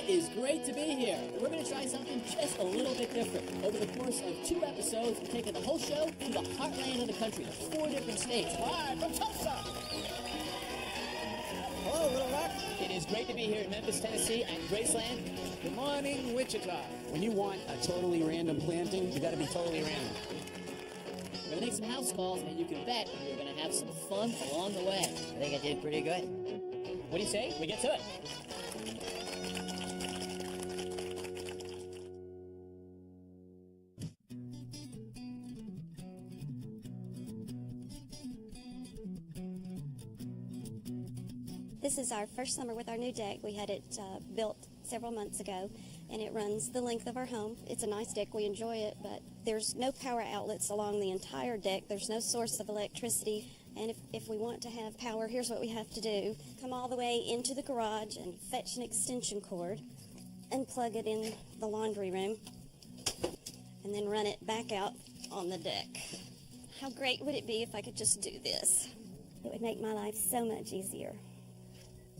It is great to be here. We're going to try something just a little bit different. Over the course of 2 episodes, we're taking the whole show to the heartland of the country, the 4 different states, live from Tulsa. Hello, Little Rock. It is great to be here in Memphis, Tennessee at Graceland. Good morning, Wichita. When you want a totally random planting, you got to be totally random. We're going to make some house calls, and you can bet we're going to have some fun along the way. I think I did pretty good. What do you say? We get to it. This is our first summer with our new deck. We had it built several months ago, and it runs the length of our home. It's a nice deck. We enjoy it, but there's no power outlets along the entire deck. There's no source of electricity, and if we want to have power, here's what we have to do. Come all the way into the garage and fetch an extension cord and plug it in the laundry room, and then run it back out on the deck. How great would it be if I could just do this? It would make my life so much easier.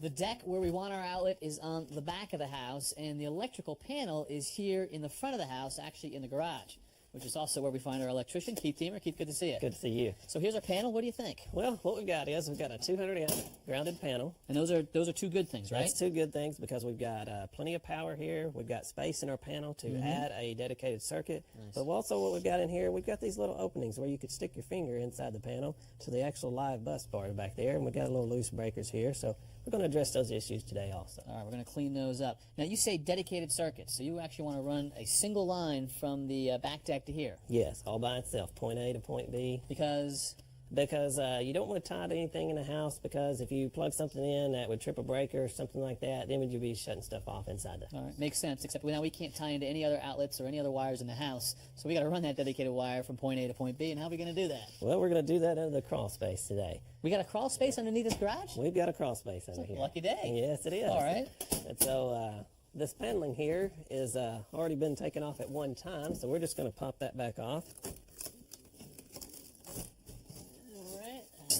The deck where we want our outlet is on the back of the house, and the electrical panel is here in the front of the house, actually in the garage, which is also where we find our electrician, Keith Teamer. Keith, good to see you. Good to see you. So here's our panel. What do you think? Well, what we've got is we've got a 200 amp grounded panel. And those are 2 good things, right? That's 2 good things because we've got plenty of power here. We've got space in our panel to add a dedicated circuit. Nice. But also what we've got in here, we've got these little openings where you could stick your finger inside the panel to the actual live bus bar back there. And we've got a little loose breakers here. So we're going to address those issues today also. All right, we're going to clean those up. Now, you say dedicated circuits, so you actually want to run a single line from the back deck to here. Yes, all by itself, point A to point B. Because you don't want to tie to anything in the house, because if you plug something in that would trip a breaker or something like that, then you'd be shutting stuff off inside the... All right, makes sense, except now we can't tie into any other outlets or any other wires in the house, so we got to run that dedicated wire from point A to point B, and how are we going to do that? Well, we're going to do that under the crawl space today. We got a crawl space underneath this garage? We've got a crawl space under here. Lucky day. Yes, it is. All right. And so this paneling here is already been taken off at one time, so we're just going to pop that back off.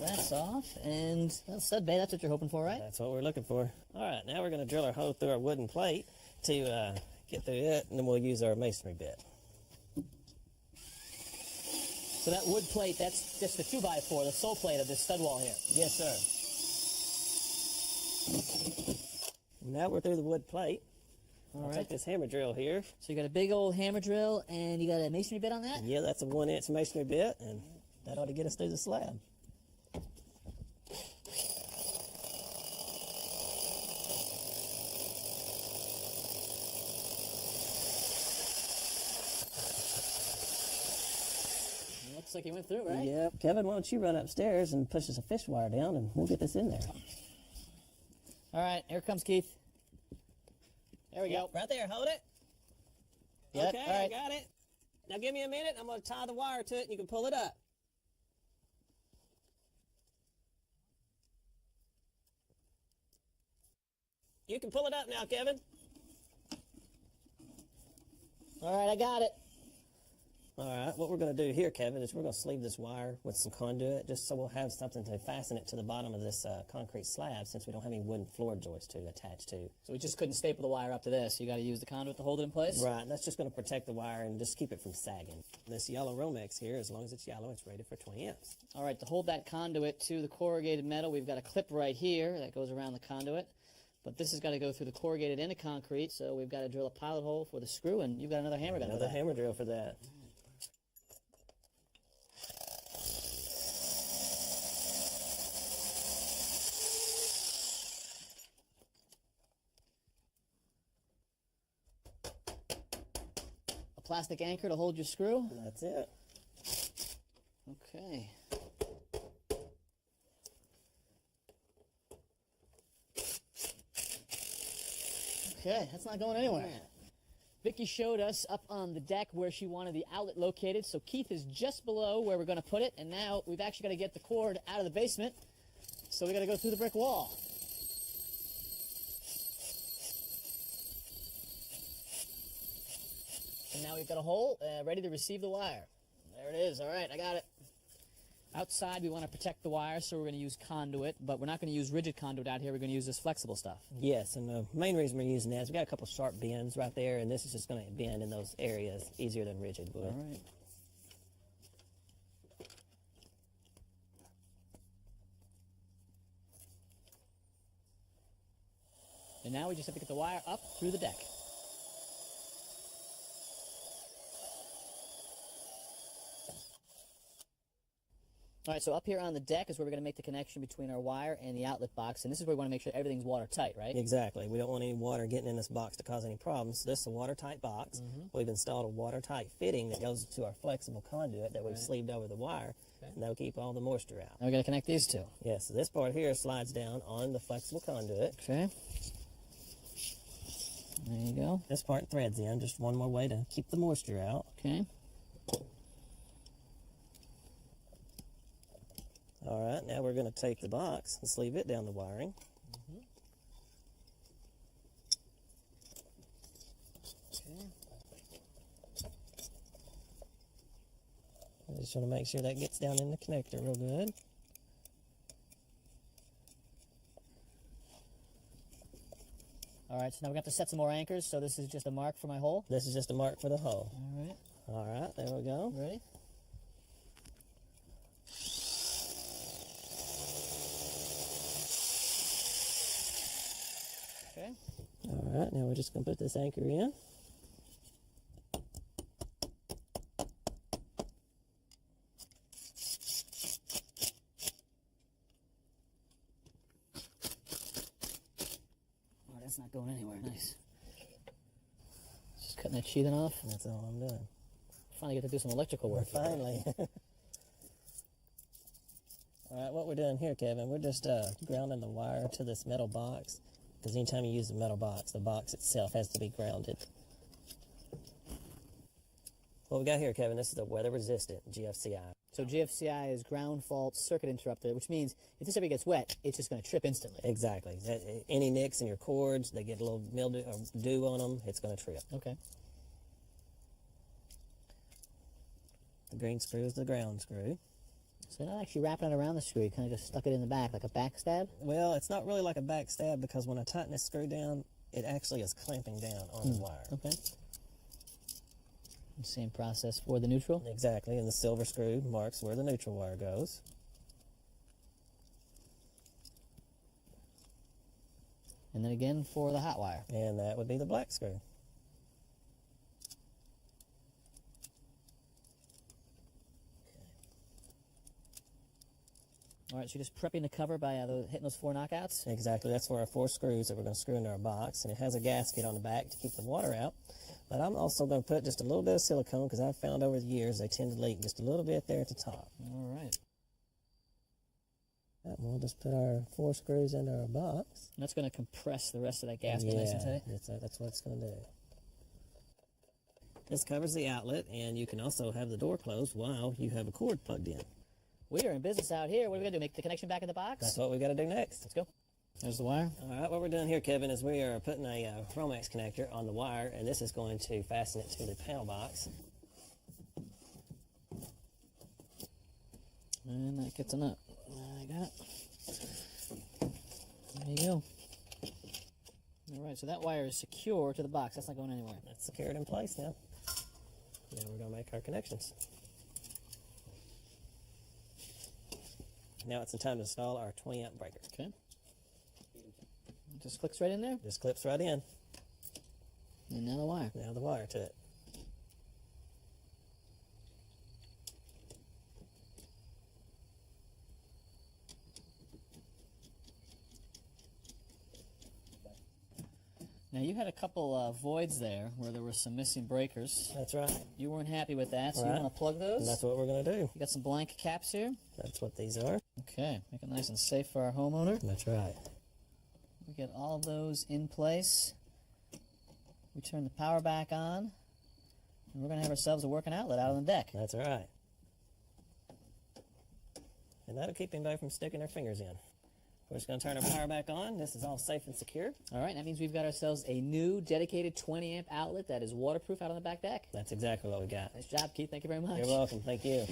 That's off, and well, stud bay, that's what you're hoping for, right? That's what we're looking for. All right, now we're going to drill our hole through our wooden plate to get through it, and then we'll use our masonry bit. So that wood plate, that's just the 2x4, the sole plate of this stud wall here. Yes, sir. Now we're through the wood plate. I'll take this hammer drill here. So you got a big old hammer drill, and you got a masonry bit on that? Yeah, that's a 1-inch masonry bit, and that ought to get us through the slab. Looks like you went through, right? Yep. Kevin, why don't you run upstairs and push us a fish wire down, and we'll get this in there. All right, here comes Keith. There we go. Right there, hold it. Yep, Okay, all right. I got it. Now give me a minute. I'm going to tie the wire to it, and you can pull it up. You can pull it up now, Kevin. All right, I got it. All right, what we're going to do here, Kevin, is we're going to sleeve this wire with some conduit, just so we'll have something to fasten it to the bottom of this concrete slab, since we don't have any wooden floor joists to attach to. So we just couldn't staple the wire up to this. You got to use the conduit to hold it in place? Right, and that's just going to protect the wire and just keep it from sagging. This yellow Romex here, as long as it's yellow, it's rated for 20 amps. All right, to hold that conduit to the corrugated metal, we've got a clip right here that goes around the conduit. But this has got to go through the corrugated into concrete, so we've got to drill a pilot hole for the screw, and you've got another hammer gun. Another hammer drill for that. A plastic anchor to hold your screw. That's it. Okay. Okay, that's not going anywhere. Vicki showed us up on the deck where she wanted the outlet located, so Keith is just below where we're going to put it, and now we've actually got to get the cord out of the basement, so we got to go through the brick wall. And now we've got a hole ready to receive the wire. There it is. All right, I got it. Outside, we want to protect the wire, so we're going to use conduit, but we're not going to use rigid conduit out here. We're going to use this flexible stuff. Yes, and the main reason we're using that is we got a couple sharp bends right there, and this is just going to bend in those areas easier than rigid would. All right. And now we just have to get the wire up through the deck. All right, so up here on the deck is where we're going to make the connection between our wire and the outlet box, and this is where we want to make sure everything's watertight, right? Exactly. We don't want any water getting in this box to cause any problems. This is a watertight box. We've installed a watertight fitting that goes to our flexible conduit that we've sleeved over the wire, and that'll keep all the moisture out. Now we're going to connect these two. Yes, so this part here slides down on the flexible conduit. Okay. There you go. This part threads in, just one more way to keep the moisture out. Okay. All right, now we're going to take the box and sleeve it down the wiring. I just want to make sure that gets down in the connector real good. All right, so now we have to set some more anchors, so this is just a mark for my hole. This is just a mark for the hole. All right. All right, there we go. Ready? Okay. All right, now we're just going to put this anchor in. Oh, that's not going anywhere. Nice. Just cutting that sheathing off. That's all I'm doing. Finally get to do some electrical work. Finally. All right, what we're doing here, Kevin, we're just grounding the wire to this metal box, because anytime you use the metal box, the box itself has to be grounded. What we got here, Kevin, this is a weather-resistant GFCI. So GFCI is ground fault circuit interrupter, which means if this ever gets wet, it's just going to trip instantly. Exactly. Any nicks in your cords, they get a little mildew or dew on them, it's going to trip. Okay. The green screw is the ground screw. So you're not actually wrapping it around the screw, you kind of just stuck it in the back like a backstab? Well, it's not really like a backstab, because when I tighten this screw down, it actually is clamping down on the wire. Okay. Same process for the neutral? Exactly, and the silver screw marks where the neutral wire goes. And then again for the hot wire. And that would be the black screw. All right, so you're just prepping the cover by hitting those 4 knockouts? Exactly, that's for our 4 screws that we're going to screw into our box, and it has a gasket on the back to keep the water out. But I'm also going to put just a little bit of silicone, because I've found over the years they tend to leak just a little bit there at the top. All right. And we'll just put our 4 screws into our box. And that's going to compress the rest of that gasket nice and tight? That's what it's going to do. This covers the outlet, and you can also have the door closed while you have a cord plugged in. We are in business out here. What are we going to do, make the connection back in the box? That's what we've got to do next. Let's go. There's the wire. All right, what we're doing here, Kevin, is we are putting a Romex connector on the wire, and this is going to fasten it to the panel box. And that gets a nut. I got it. There you go. All right, so that wire is secure to the box. That's not going anywhere. That's secured in place now. Now we're going to make our connections. Now it's the time to install our 20-amp breaker. Okay. It just clicks right in there. Just clips right in. And now the wire. Now the wire to it. Now you had a couple voids there where there were some missing breakers. That's right. You weren't happy with that, so Right. you want to plug those? And that's what we're going to do. You got some blank caps here. That's what these are. Okay, make it nice and safe for our homeowner. That's right. We get all of those in place. We turn the power back on, and we're going to have ourselves a working outlet out on the deck. That's right. And that'll keep anybody from sticking their fingers in. We're just going to turn our power back on. This is all safe and secure. All right, that means we've got ourselves a new dedicated 20-amp outlet that is waterproof out on the back deck. That's exactly what we got. Nice job, Keith. Thank you very much. You're welcome. Thank you.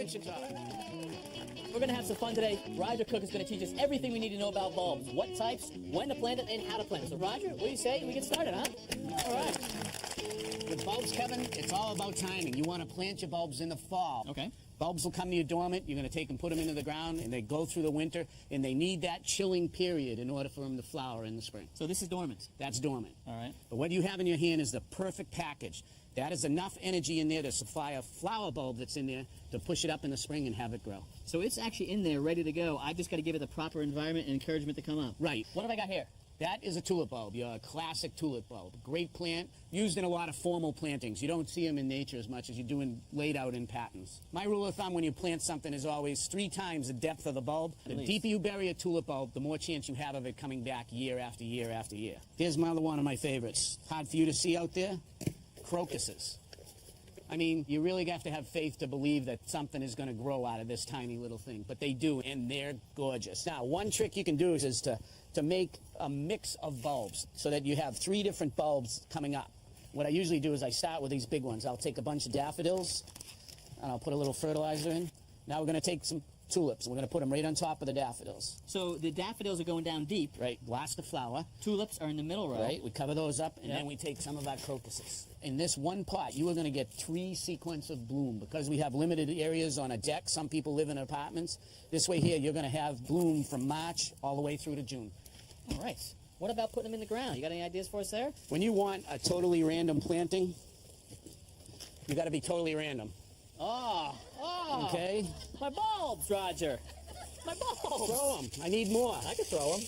Wichita. We're going to have some fun today. Roger Cook is going to teach us everything we need to know about bulbs. What types, when to plant it, and how to plant it. So, Roger, what do you say? We get started, huh? All right. With bulbs, Kevin, it's all about timing. You want to plant your bulbs in the fall. Okay. Bulbs will come to you dormant. You're going to take and put them into the ground, and they go through the winter, and they need that chilling period in order for them to flower in the spring. So this is dormant. That's dormant. All right. But what you have in your hand is the perfect package. That is enough energy in there to supply a flower bulb that's in there to push it up in the spring and have it grow. So it's actually in there, ready to go. I just got to give it the proper environment and encouragement to come up. Right. What have I got here? That is a tulip bulb, your classic tulip bulb. Great plant, used in a lot of formal plantings. You don't see them in nature as much as you do laid out in patterns. My rule of thumb when you plant something is always 3 times the depth of the bulb. The deeper you bury a tulip bulb, the more chance you have of it coming back year after year after year. Here's another one of my favorites. Hard for you to see out there? Crocuses. I mean, you really have to have faith to believe that something is going to grow out of this tiny little thing. But they do, and they're gorgeous. Now, one trick you can do is to make a mix of bulbs so that you have 3 different bulbs coming up. What I usually do is I start with these big ones. I'll take a bunch of daffodils, and I'll put a little fertilizer in. Now we're going to take some tulips, and we're going to put them right on top of the daffodils. So the daffodils are going down deep. Right, blast the flower. Tulips are in the middle row. Right, we cover those up, and Yep. then we take some of our crocuses. In this one pot, you are going to get 3 sequence of bloom. Because we have limited areas on a deck, some people live in apartments. This way here, you're going to have bloom from March all the way through to June. All right. What about putting them in the ground? You got any ideas for us there? When you want a totally random planting, you got to be totally random. Oh, Okay? my bulbs, Roger. My bulbs. Throw them. I need more. I could throw them.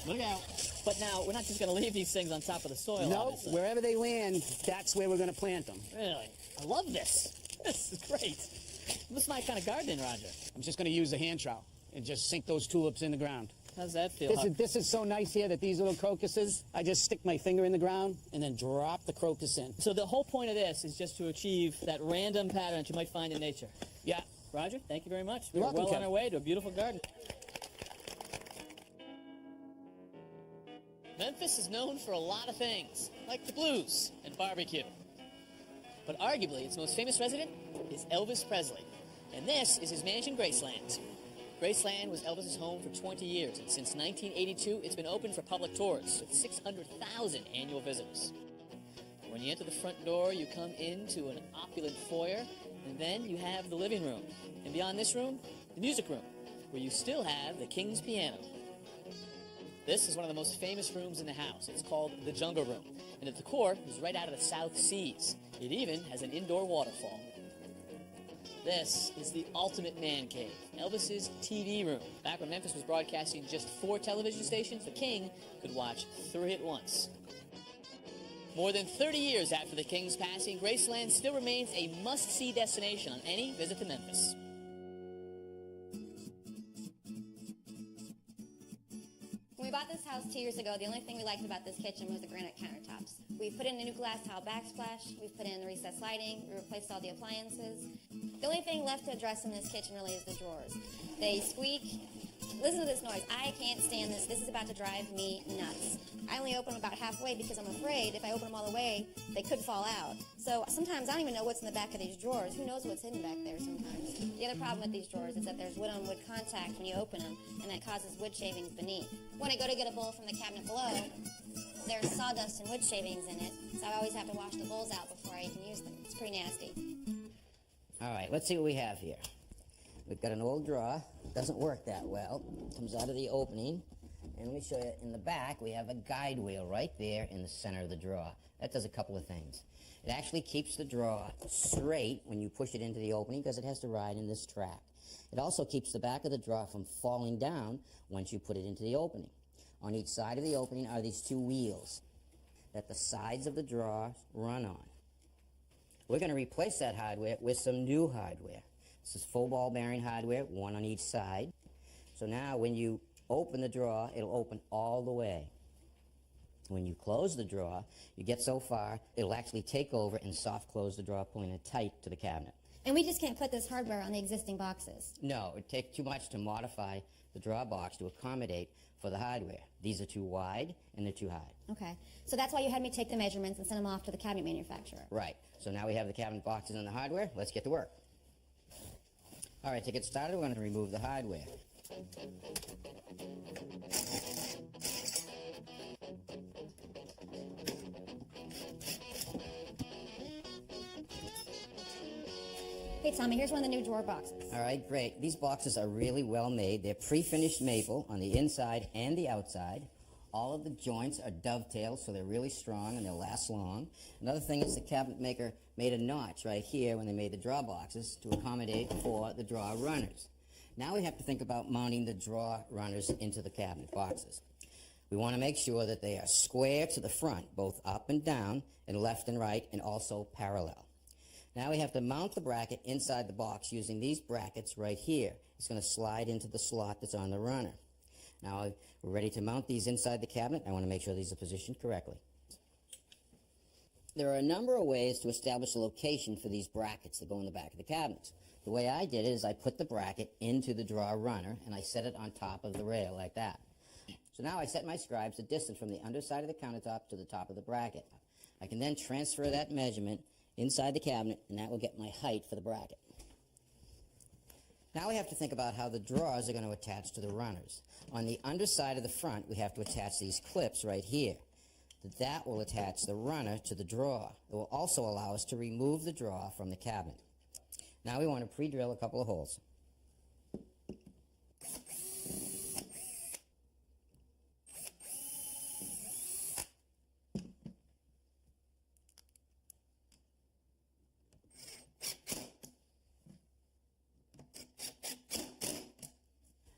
Look out. But now, we're not just going to leave these things on top of the soil, No, obviously. wherever they land, that's where we're going to plant them. Really? I love this. This is great. This is my kind of gardening, Roger. I'm just going to use a hand trowel and just sink those tulips in the ground. How's that feel? This is so nice here that these little crocuses, I just stick my finger in the ground and then drop the crocus in. So the whole point of this is just to achieve that random pattern that you might find in nature. Yeah. Roger, thank you very much. You're We're welcome, well on Kev. our way to a beautiful garden. Memphis is known for a lot of things, like the blues and barbecue. But arguably, its most famous resident is Elvis Presley. And this is his mansion, Graceland. Graceland was Elvis's home for 20 years, and since 1982, it's been open for public tours with 600,000 annual visitors. When you enter the front door, you come into an opulent foyer, and then you have the living room. And beyond this room, the music room, where you still have the King's piano. This is one of the most famous rooms in the house. It's called the Jungle Room, and at the core is right out of the South Seas. It even has an indoor waterfall. This is the ultimate man cave, Elvis's TV room. Back when Memphis was broadcasting just 4 television stations, the King could watch 3 at once. More than 30 years after the King's passing, Graceland still remains a must-see destination on any visit to Memphis. When we bought this house 2 years ago, the only thing we liked about this kitchen was the granite countertops. We put in a new glass tile backsplash, we've put in recessed lighting, we replaced all the appliances. The only thing left to address in this kitchen really is the drawers. They squeak. Listen to this noise. I can't stand this. This is about to drive me nuts. I only open them about halfway because I'm afraid if I open them all the way, they could fall out. So sometimes I don't even know what's in the back of these drawers. Who knows what's hidden back there sometimes? The other problem with these drawers is that there's wood-on-wood contact when you open them, and that causes wood shavings beneath. When I go to get a bowl from the cabinet below, there's sawdust and wood shavings in it, so I always have to wash the bowls out before I even use them. It's pretty nasty. All right, let's see what we have here. We've got an old drawer. Doesn't work that well. Comes out of the opening. And let me show you, in the back, we have a guide wheel right there in the center of the drawer. That does a couple of things. It actually keeps the drawer straight when you push it into the opening because it has to ride in this track. It also keeps the back of the drawer from falling down once you put it into the opening. On each side of the opening are these 2 wheels that the sides of the drawer run on. We're going to replace that hardware with some new hardware. This is full ball bearing hardware, 1 on each side. So now when you open the drawer, it'll open all the way. When you close the drawer, you get so far, it'll actually take over and soft close the drawer, pulling it tight to the cabinet. And we just can't put this hardware on the existing boxes. No, it would take too much to modify the drawer box to accommodate for the hardware. These are too wide and they're too high. Okay, so that's why you had me take the measurements and send them off to the cabinet manufacturer. Right. So now we have the cabinet boxes and the hardware. Let's get to work. All right, to get started, we're going to remove the hardware. Hey, Tommy, here's one of the new drawer boxes. All right, great. These boxes are really well made. They're pre-finished maple on the inside and the outside. All of the joints are dovetailed, so they're really strong and they'll last long. Another thing is the cabinet maker made a notch right here when they made the drawer boxes to accommodate for the drawer runners. Now we have to think about mounting the drawer runners into the cabinet boxes. We want to make sure that they are square to the front, both up and down, and left and right, and also parallel. Now we have to mount the bracket inside the box using these brackets right here. It's going to slide into the slot that's on the runner. Now we're ready to mount these inside the cabinet. I want to make sure these are positioned correctly. There are a number of ways to establish a location for these brackets that go in the back of the cabinets. The way I did it is I put the bracket into the drawer runner and I set it on top of the rail like that. So now I set my scribes the distance from the underside of the countertop to the top of the bracket. I can then transfer that measurement inside the cabinet, and that will get my height for the bracket. Now we have to think about how the drawers are going to attach to the runners. On the underside of the front, we have to attach these clips right here. That will attach the runner to the drawer. It will also allow us to remove the drawer from the cabinet. Now we want to pre-drill a couple of holes.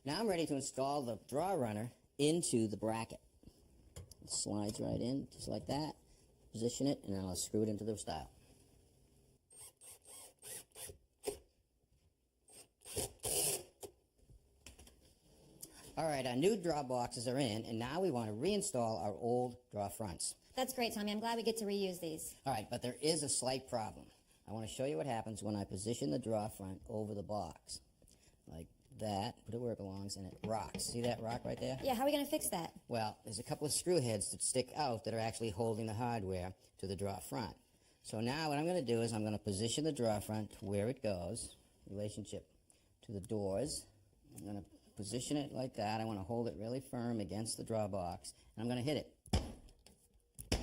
Now I'm ready to install the drawer runner into the bracket. It slides right in, just like that. Position it, and then I'll screw it into the stile. All right, our new drawer boxes are in, and now we want to reinstall our old drawer fronts. That's great, Tommy. I'm glad we get to reuse these. All right, but there is a slight problem. I want to show you what happens when I position the drawer front over the box. Like that, put it where it belongs, and it rocks. See that rock right there? Yeah, how are we going to fix that? Well, there's a couple of screw heads that stick out that are actually holding the hardware to the drawer front. So now what I'm going to do is I'm going to position the drawer front to where it goes, relationship to the doors. I'm going to position it like that. I want to hold it really firm against the drawer box, and I'm going to hit it.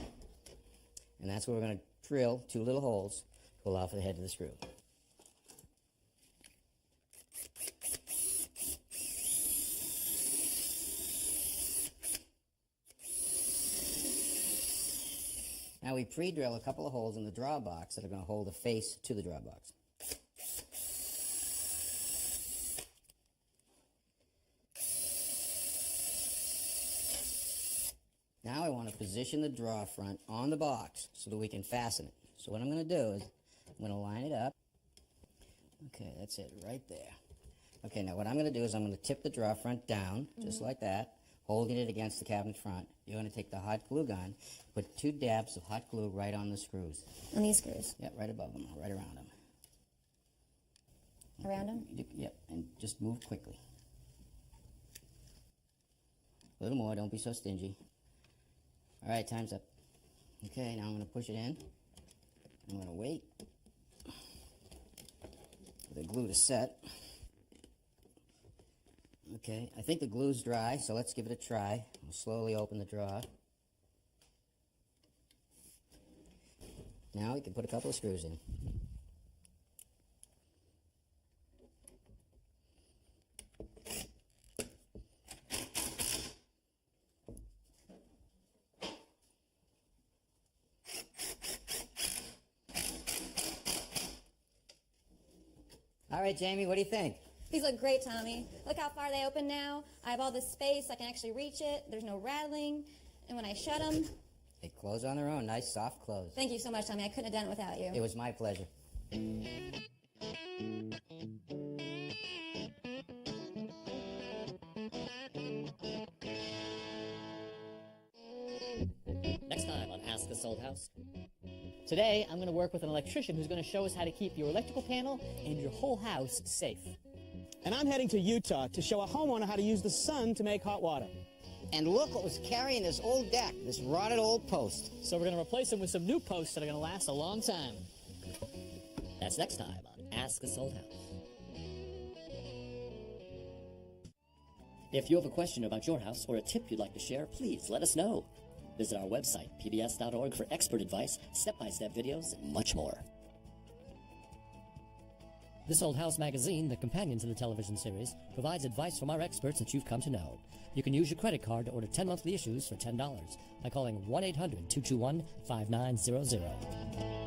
And that's where we're going to drill 2 little holes to allow for the head of the screw. Now we pre-drill a couple of holes in the drawer box that are going to hold the face to the drawer box. Now I want to position the drawer front on the box so that we can fasten it. So what I'm going to do is I'm going to line it up. Okay, that's it right there. Okay, now what I'm going to do is I'm going to tip the drawer front down, just like that, holding it against the cabinet front. You're going to take the hot glue gun, put 2 dabs of hot glue right on the screws. On these screws? Yep, right above them, right around them. Around them? Yep, and just move quickly. A little more, don't be so stingy. All right, time's up. Okay, now I'm going to push it in. I'm going to wait for the glue to set. Okay, I think the glue's dry, so let's give it a try. We'll slowly open the drawer. Now we can put a couple of screws in. All right, Jamie, what do you think? These look great, Tommy. Look how far they open now. I have all this space. I can actually reach it. There's no rattling. And when I shut them... They close on their own. Nice, soft close. Thank you so much, Tommy. I couldn't have done it without you. It was my pleasure. Next time on Ask Us Old House. Today, I'm going to work with an electrician who's going to show us how to keep your electrical panel and your whole house safe. And I'm heading to Utah to show a homeowner how to use the sun to make hot water. And look what was carrying this old deck, this rotted old post. So we're going to replace them with some new posts that are going to last a long time. That's next time on Ask Us Old House. If you have a question about your house or a tip you'd like to share, please let us know. Visit our website, pbs.org, for expert advice, step-by-step videos, and much more. This Old House magazine, the companion to the television series, provides advice from our experts that you've come to know. You can use your credit card to order 10 monthly issues for $10 by calling 1-800-221-5900.